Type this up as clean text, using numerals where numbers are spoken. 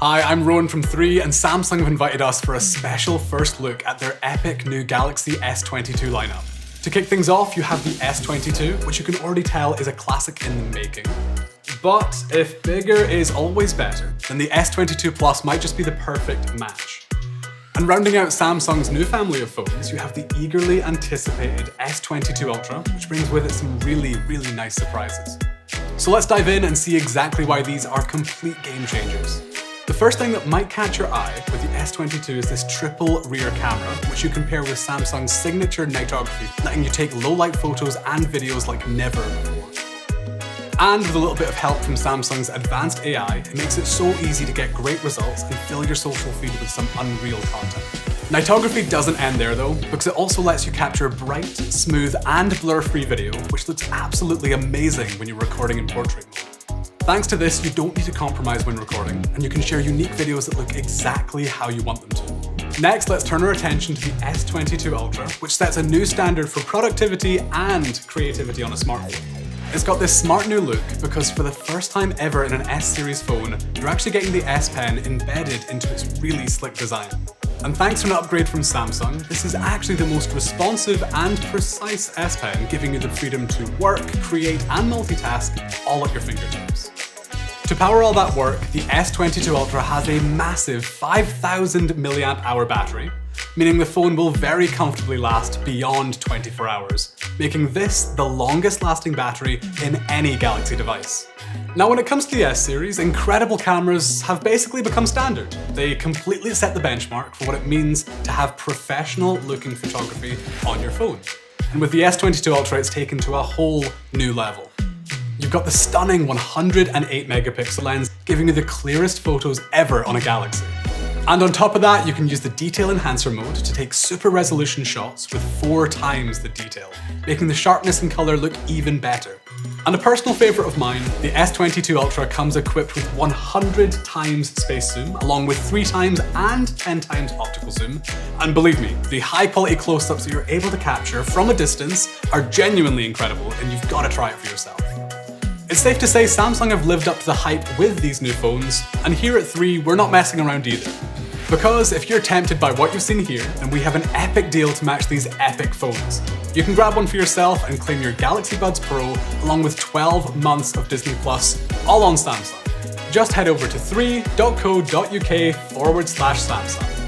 Hi, I'm Rowan from 3, and Samsung have invited us for a special first look at their epic new Galaxy S22 lineup. To kick things off, you have the S22, which you can already tell is a classic in the making. But if bigger is always better, then the S22 Plus might just be the perfect match. And rounding out Samsung's new family of phones, you have the eagerly anticipated S22 Ultra, which brings with it some really nice surprises. So let's dive in and see exactly why these are complete game changers. The first thing that might catch your eye with the S22 is this triple rear camera, which you can pair with Samsung's signature nightography, letting you take low-light photos and videos like never before. And with a little bit of help from Samsung's advanced AI, it makes it so easy to get great results and fill your social feed with some unreal content. Nightography doesn't end there though, because it also lets you capture bright, smooth, and blur-free video, which looks absolutely amazing when you're recording in portrait mode. Thanks to this, you don't need to compromise when recording, and you can share unique videos that look exactly how you want them to. Next, let's turn our attention to the S22 Ultra, which sets a new standard for productivity and creativity on a smartphone. It's got this smart new look because for the first time ever in an S series phone, you're actually getting the S Pen embedded into its really slick design. And thanks to an upgrade from Samsung, this is actually the most responsive and precise S Pen, giving you the freedom to work, create, and multitask all at your fingertips. To power all that work, the S22 Ultra has a massive 5,000 mAh battery, meaning the phone will very comfortably last beyond 24 hours, making this the longest lasting battery in any Galaxy device. Now when it comes to the S series, incredible cameras have basically become standard. They completely set the benchmark for what it means to have professional looking photography on your phone. And with the S22 Ultra, it's taken to a whole new level. You've got the stunning 108 megapixel lens, giving you the clearest photos ever on a Galaxy. And on top of that, you can use the detail enhancer mode to take super resolution shots with 4 times the detail, making the sharpness and color look even better. And a personal favorite of mine, the S22 Ultra comes equipped with 100 times space zoom, along with 3 times and 10 times optical zoom. And believe me, the high quality close-ups that you're able to capture from a distance are genuinely incredible, and you've got to try it for yourself. It's safe to say Samsung have lived up to the hype with these new phones, and here at 3, we're not messing around either. Because if you're tempted by what you've seen here, then we have an epic deal to match these epic phones. You can grab one for yourself and claim your Galaxy Buds Pro along with 12 months of Disney Plus, all on Samsung. Just head over to 3.co.uk/Samsung.